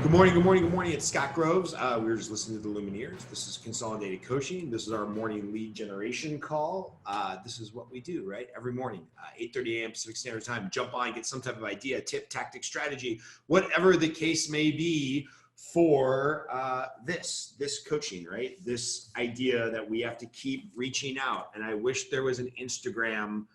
Good morning, good morning, good morning. It's Scott Groves. We were just listening to the Lumineers. This is Consolidated Coaching. This is our morning lead generation call. This is what we do, right? Every morning, 8:30 a.m. Pacific Standard Time. Jump on, get some type of idea, tip, tactic, strategy, whatever the case may be for this coaching, right? This idea that we have to keep reaching out. And I wish there was an Instagram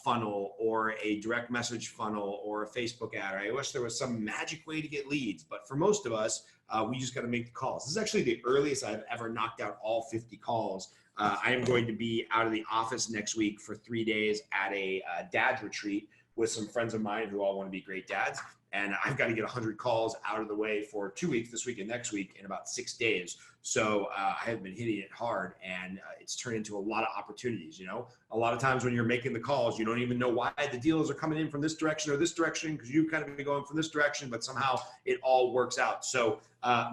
funnel or a direct message funnel or a Facebook ad. I wish there was some magic way to get leads, but for most of us, we just got to make the calls. This is actually the earliest I've ever knocked out all 50 calls. I am going to be out of the office next week for 3 days at a dad's retreat with some friends of mine who all want to be great dads. And I've got to get 100 calls out of the way for 2 weeks, this week and next week, in about 6 days. So I have been hitting it hard, and it's turned into a lot of opportunities. You know, a lot of times when you're making the calls, you don't even know why the deals are coming in from this direction or this direction, because you kind of been going from this direction, but somehow it all works out. So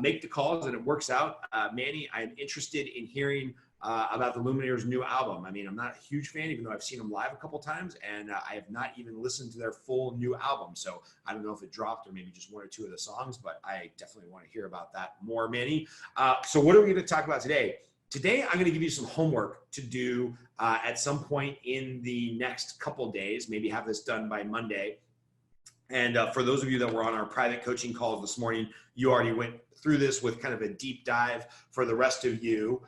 make the calls and it works out. Manny, I'm interested in hearing about the Lumineers' new album. I mean, I'm not a huge fan, even though I've seen them live a couple times, and I have not even listened to their full new album. So I don't know if it dropped or maybe just one or two of the songs, but I definitely want to hear about that more, Manny. So what are we going to talk about today? Today, I'm going to give you some homework to do at some point in the next couple days, maybe have this done by Monday. And for those of you that were on our private coaching calls this morning, you already went through this with kind of a deep dive. For the rest of you,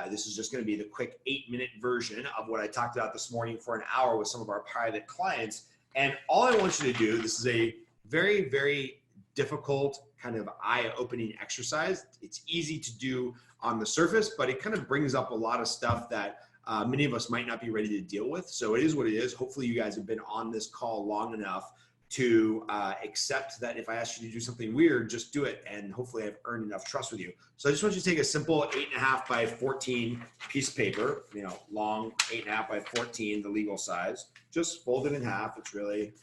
this is just going to be the quick 8-minute version of what I talked about this morning for an hour with some of our private clients. And all I want you to do, this is a very, very difficult kind of eye-opening exercise. It's easy to do on the surface, but it kind of brings up a lot of stuff that many of us might not be ready to deal with. So it is what it is. Hopefully you guys have been on this call long enough to accept that if I ask you to do something weird, just do it. And hopefully I've earned enough trust with you. So I just want you to take a simple 8.5 by 14 piece of paper, you know, long 8.5 by 14, the legal size, just fold it in half. It's really,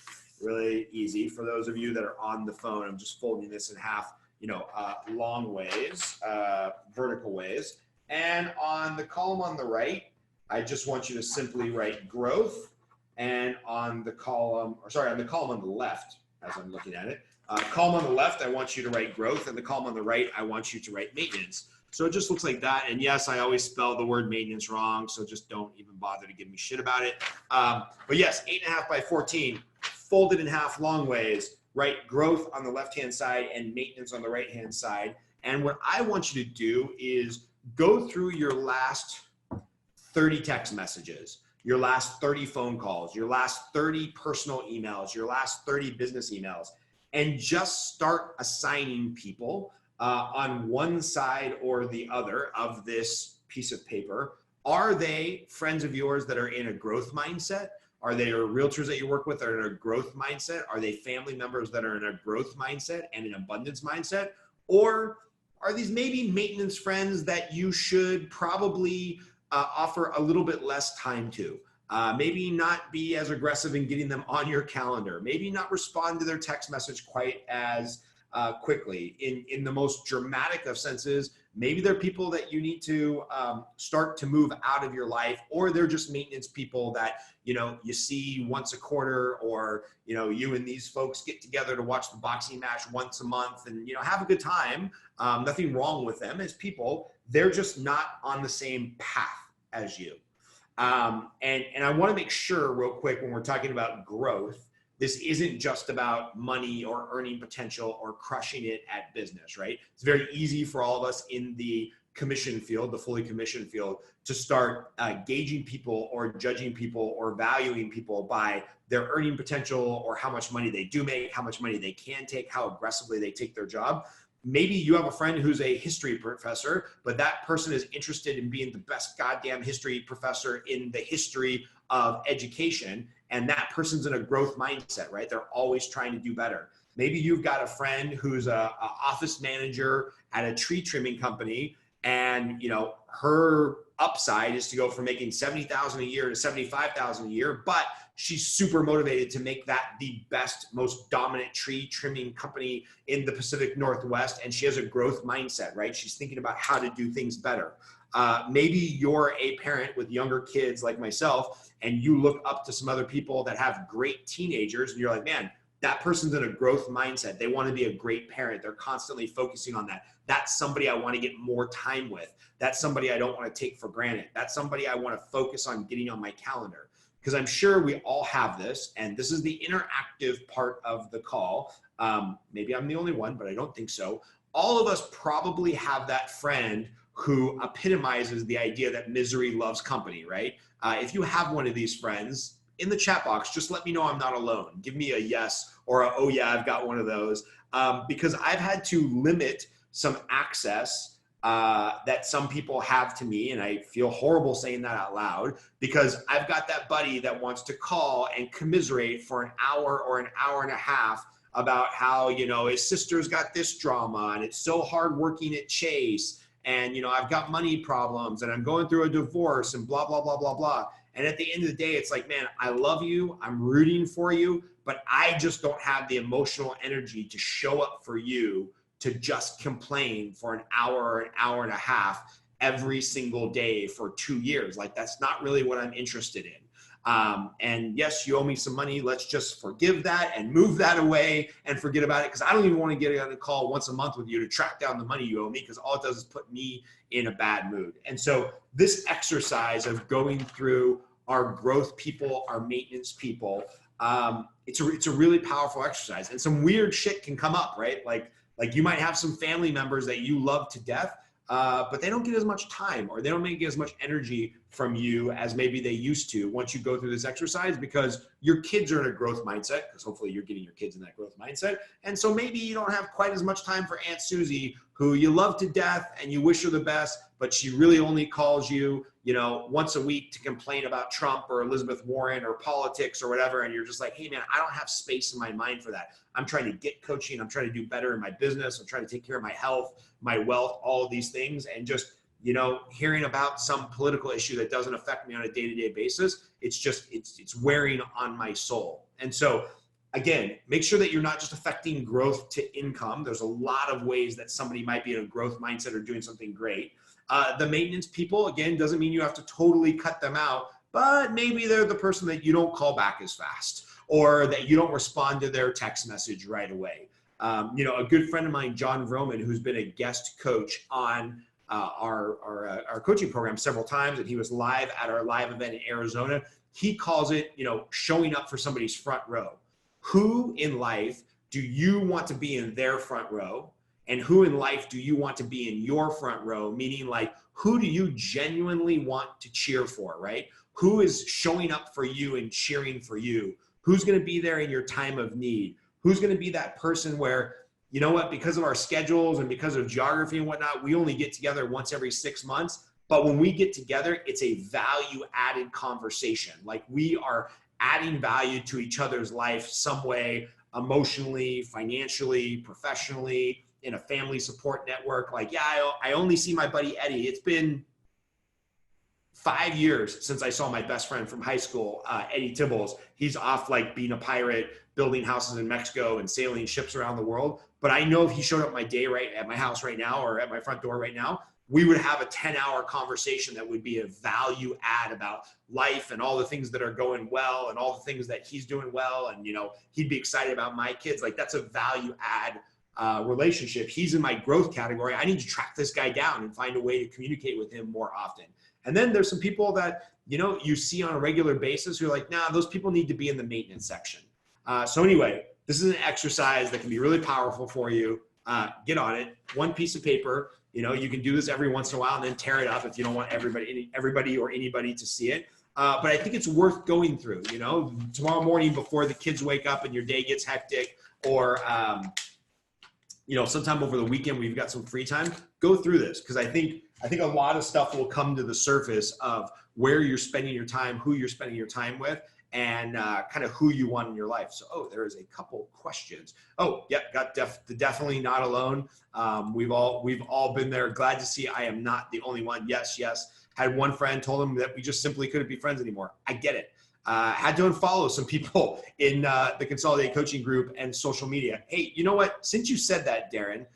really easy. For those of you that are on the phone, I'm just folding this in half, you know, long ways, vertical ways. And on the column on the right, I just want you to simply write growth. And on the column, on the column on the left, as I'm looking at it, column on the left, I want you to write growth, and the column on the right, I want you to write maintenance. So it just looks like that. And yes, I always spell the word maintenance wrong, so just don't even bother to give me shit about it. But yes, 8.5 by 14, folded in half long ways, write growth on the left-hand side and maintenance on the right-hand side. And what I want you to do is go through your last 30 text messages, your last 30 phone calls, your last 30 personal emails, your last 30 business emails, and just start assigning people on one side or the other of this piece of paper. Are they friends of yours that are in a growth mindset? Are they realtors that you work with that are in a growth mindset? Are they family members that are in a growth mindset and an abundance mindset? Or are these maybe maintenance friends that you should probably offer a little bit less time to? Maybe not be as aggressive in getting them on your calendar. Maybe not respond to their text message quite as quickly. In the most dramatic of senses, maybe they're people that you need to start to move out of your life, or they're just maintenance people that, you know, you see once a quarter, or, you know, you and these folks get together to watch the boxing match once a month and, you know, have a good time. Nothing wrong with them as people. They're just not on the same path as you. And I want to make sure real quick, when we're talking about growth, this isn't just about money or earning potential or crushing it at business, right? It's very easy for all of us in the commission field, the fully commissioned field, to start gauging people or judging people or valuing people by their earning potential, or how much money they do make, how much money they can take, how aggressively they take their job. Maybe you have a friend who's a history professor, but that person is interested in being the best goddamn history professor in the history of education. And that person's in a growth mindset, right? They're always trying to do better. Maybe you've got a friend who's a office manager at a tree trimming company, and, you know, her upside is to go from making $70,000 a year to $75,000 a year, but she's super motivated to make that the best, most dominant tree trimming company in the Pacific Northwest. And she has a growth mindset, right? She's thinking about how to do things better. Maybe you're a parent with younger kids like myself, and you look up to some other people that have great teenagers, and you're like, man, That person's in a growth mindset. They want to be a great parent. They're constantly focusing on that. That's somebody I want to get more time with. That's somebody I don't want to take for granted. That's somebody I want to focus on getting on my calendar. Because I'm sure we all have this, and this is the interactive part of the call. Maybe I'm the only one, but I don't think so. All of us probably have that friend who epitomizes the idea that misery loves company, right? If you have one of these friends, in the chat box, just let me know I'm not alone. Give me a yes or a, oh yeah, I've got one of those. Because I've had to limit some access that some people have to me, and I feel horrible saying that out loud, because I've got that buddy that wants to call and commiserate for an hour or an hour and a half about how, you know, his sister's got this drama and it's so hard working at Chase, and, you know, I've got money problems and I'm going through a divorce and blah, blah, blah, blah, blah. And at the end of the day, it's like, man, I love you, I'm rooting for you, but I just don't have the emotional energy to show up for you to just complain for an hour or an hour and a half every single day for 2 years. Like, that's not really what I'm interested in. And yes, you owe me some money. Let's just forgive that and move that away and forget about it. Because I don't even want to get on a call once a month with you to track down the money you owe me, because all it does is put me in a bad mood. And so this exercise of going through our growth people, our maintenance people, it's a really powerful exercise. And some weird shit can come up, right? Like you might have some family members that you love to death, but they don't get as much time, or they don't get as much energy from you as maybe they used to once you go through this exercise, because your kids are in a growth mindset, because hopefully you're getting your kids in that growth mindset. And so maybe you don't have quite as much time for Aunt Susie, who you love to death and you wish her the best, but she really only calls you, you know, once a week to complain about Trump or Elizabeth Warren or politics or whatever. And you're just like, hey man, I don't have space in my mind for that. I'm trying to get coaching. I'm trying to do better in my business. I'm trying to take care of my health, my wealth, all of these things. And just, you know, hearing about some political issue that doesn't affect me on a day-to-day basis, it's wearing on my soul. And so again, make sure that you're not just affecting growth to income. There's a lot of ways that somebody might be in a growth mindset or doing something great. The maintenance people, again, doesn't mean you have to totally cut them out, but maybe they're the person that you don't call back as fast, or that you don't respond to their text message right away. You know, a good friend of mine, John Vroman, who's been a guest coach on our coaching program several times, and he was live at our live event in Arizona. He calls it, you know, showing up for somebody's front row. Who in life do you want to be in their front row? And who in life do you want to be in your front row? Meaning, like, who do you genuinely want to cheer for, right? Who is showing up for you and cheering for you? Who's going to be there in your time of need? Who's going to be that person where, you know what, because of our schedules and because of geography and whatnot, we only get together once every 6 months. But when we get together, it's a value added conversation. Like, we are adding value to each other's life some way, emotionally, financially, professionally, in a family support network. Like, yeah, I only see my buddy Eddie. It's been 5 years since I saw my best friend from high school, Eddie Tibbles. He's off, like, being a pirate, building houses in Mexico and sailing ships around the world. But I know if he showed up at my house right now, or at my front door right now, we would have a 10-hour conversation that would be a value add about life and all the things that are going well and all the things that he's doing well. And, you know, he'd be excited about my kids. Like, that's a value add relationship. He's in my growth category. I need to track this guy down and find a way to communicate with him more often. And then there's some people that, you know, you see on a regular basis who are like, nah, those people need to be in the maintenance section. So anyway, this is an exercise that can be really powerful for you. Get on it. One piece of paper. You know, you can do this every once in a while and then tear it up if you don't want everybody or anybody to see it. But I think it's worth going through. You know, tomorrow morning before the kids wake up and your day gets hectic, or you know, sometime over the weekend when you've got some free time, go through this, because I think a lot of stuff will come to the surface of where you're spending your time, who you're spending your time with, and kind of who you want in your life. So, there is a couple questions. Oh, yep, got definitely not alone. We've all been there. Glad to see I am not the only one. Yes. Had one friend, told him that we just simply couldn't be friends anymore. I get it. Had to unfollow some people in the Consolidated Coaching group and social media. Hey, you know what? Since you said that, Darren,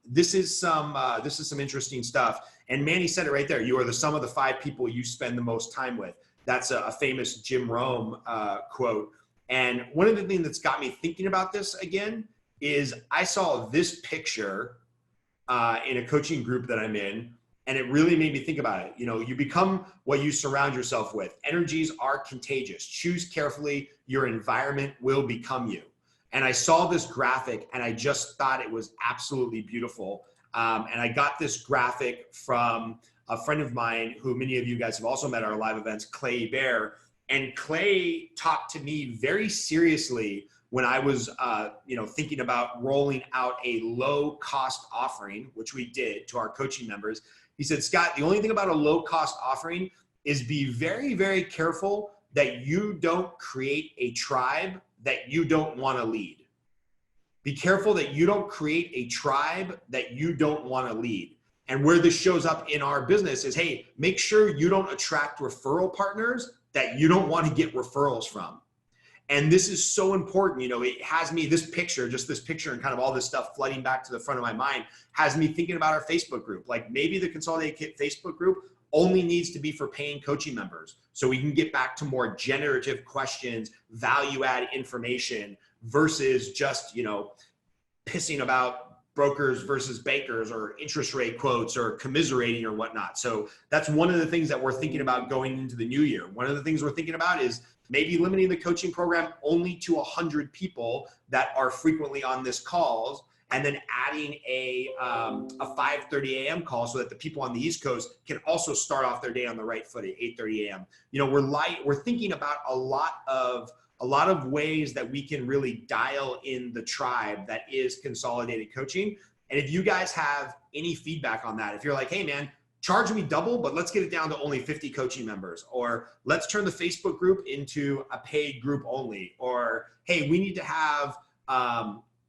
this is some interesting stuff. And Manny said it right there. You are the sum of the 5 people you spend the most time with. That's a famous Jim Rome quote. And one of the things that's got me thinking about this again is I saw this picture in a coaching group that I'm in, and it really made me think about it. You know, you become what you surround yourself with. Energies are contagious. Choose carefully. Your environment will become you. And I saw this graphic and I just thought it was absolutely beautiful. And I got this graphic from a friend of mine who many of you guys have also met at our live events, Clay Bear. And Clay talked to me very seriously when I was thinking about rolling out a low cost offering, which we did to our coaching members. He said, Scott, the only thing about a low cost offering is be very, very careful that you don't create a tribe that you don't want to lead. Be careful that you don't create a tribe that you don't want to lead. And where this shows up in our business is, hey, make sure you don't attract referral partners that you don't want to get referrals from. And this is so important. You know, it has me, this picture and kind of all this stuff flooding back to the front of my mind has me thinking about our Facebook group. Like maybe the Consolidated Kit Facebook group only needs to be for paying coaching members, so we can get back to more generative questions, value add information versus just, you know, pissing about brokers versus bankers or interest rate quotes or commiserating or whatnot. So that's one of the things that we're thinking about going into the new year. One of the things we're thinking about is maybe limiting the coaching program only to 100 people that are frequently on this calls, and then adding a 5:30 a.m. call so that the people on the East Coast can also start off their day on the right foot at 8:30 a.m. You know, we're thinking about a lot of ways that we can really dial in the tribe that is Consolidated Coaching. And if you guys have any feedback on that, if you're like, hey man, charge me double, but let's get it down to only 50 coaching members, or let's turn the Facebook group into a paid group only, or hey, we need to have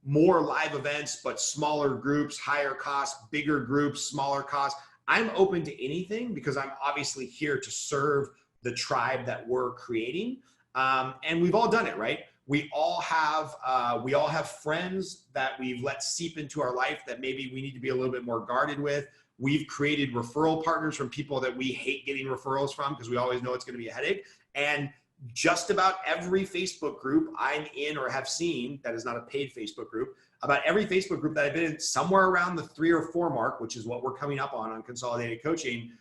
more live events, but smaller groups, higher cost, bigger groups, smaller cost. I'm open to anything because I'm obviously here to serve the tribe that we're creating. And we've all done it, right? We all have friends that we've let seep into our life that maybe we need to be a little bit more guarded with. We've created referral partners from people that we hate getting referrals from because we always know it's going to be a headache. And just about every Facebook group I'm in or have seen that is not a paid Facebook group, about every Facebook group that I've been in, somewhere around the 3 or 4 mark, which is what we're coming up on Consolidated Coaching,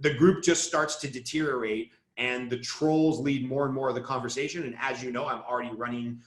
the group just starts to deteriorate and the trolls lead more and more of the conversation. And as you know, I'm already running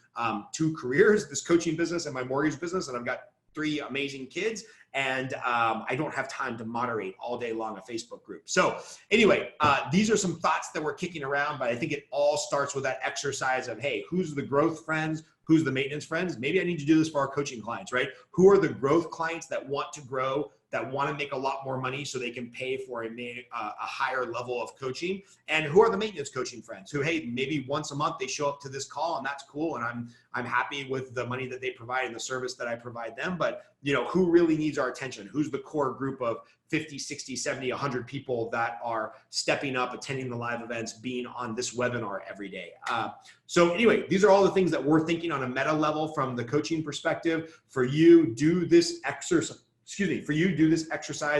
2 careers, this coaching business and my mortgage business, and I've got 3 amazing kids. And I don't have time to moderate all day long a Facebook group. So anyway, these are some thoughts that we're kicking around, but I think it all starts with that exercise of, hey, who's the growth friends? Who's the maintenance friends? Maybe I need to do this for our coaching clients, right? Who are the growth clients that want to grow, that want to make a lot more money so they can pay for a higher level of coaching? And who are the maintenance coaching friends who, hey, maybe once a month they show up to this call and that's cool. And I'm happy with the money that they provide and the service that I provide them. But you know, who really needs our attention? Who's the core group of 50, 60, 70, 100 people that are stepping up, attending the live events, being on this webinar every day? So anyway, these are all the things that we're thinking on a meta level from the coaching perspective. For you, do this exercise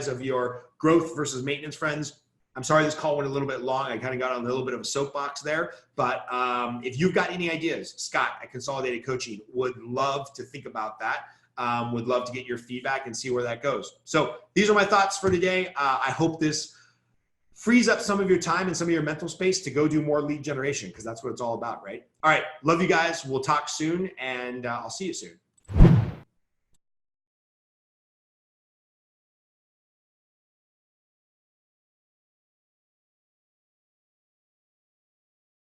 of your growth versus maintenance friends. I'm sorry this call went a little bit long. I kind of got on a little bit of a soapbox there, but if you've got any ideas, Scott at Consolidated Coaching would love to think about that. Would love to get your feedback and see where that goes. So these are my thoughts for today. I hope this frees up some of your time and some of your mental space to go do more lead generation, because that's what it's all about, right? All right. Love you guys. We'll talk soon, and I'll see you soon.